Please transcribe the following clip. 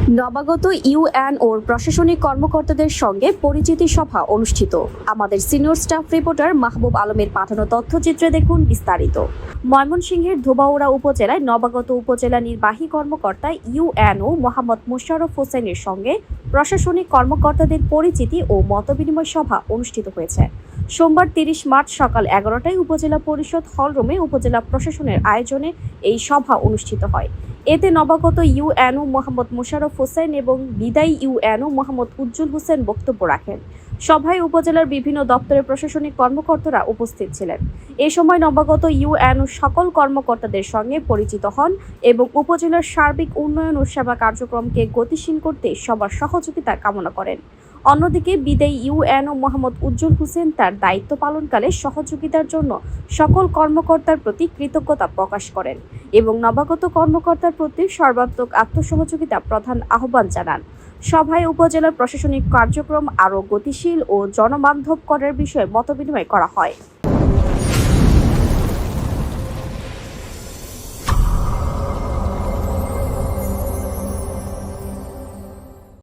নবাগত ইউএনওর প্রশাসনিক কর্মকর্তাদের সঙ্গে পরিচিতি সভা অনুষ্ঠিত। আমাদের সিনিয়র স্টাফ রিপোর্টার মাহবুব আলমের পাঠানো তথ্যচিত্রে দেখুন বিস্তারিত। ময়মনসিংহের ধোবাউড়া উপজেলায় নবাগত উপজেলা নির্বাহী কর্মকর্তা ইউএনও মোহাম্মদ মোশাররফ হোসেনের সঙ্গে প্রশাসনিক কর্মকর্তাদের পরিচিতি ও মতবিনিময় সভা অনুষ্ঠিত হয়েছে। সোমবার 30 মার্চ সকাল 11টায় উপজেলা পরিষদ হলরুমে উপজেলা প্রশাসনের আয়োজনে এই সভা অনুষ্ঠিত হয়। এতে নবাগত ইউএনও মোহাম্মদ মোশাররফ হোসেন এবং বিদায়ী ইউএনও মোহাম্মদ উজ্জ্বল হোসেন বক্তব্য রাখেন। সভায় উপজেলার বিভিন্ন দপ্তরের প্রশাসনিক কর্মকর্তারা উপস্থিত ছিলেন। এ সময় নবাগত ইউএনও সকল কর্মকর্তাদের সঙ্গে পরিচিত হন এবং উপজেলার সার্বিক উন্নয়ন ও সেবা কার্যক্রমকে গতিশীল করতে সবার সহযোগিতা কামনা করেন। অন্যদিকে বিদায়ী ইউএনও মোহাম্মদ উজ্জ্বল হোসেন তার দায়িত্ব পালনকালে সহযোগিতার জন্য সকল কর্মকর্তার প্রতি কৃতজ্ঞতা প্রকাশ করেন এবং নবাগত কর্মকর্তার প্রতি সর্বাত্মক আত্মসহযোগিতা প্রধান আহ্বান জানান। সভায় উপজেলার প্রশাসনিক কার্যক্রম আরও গতিশীল ও জনবান্ধব করার বিষয়ে মতবিনিময় করা হয়।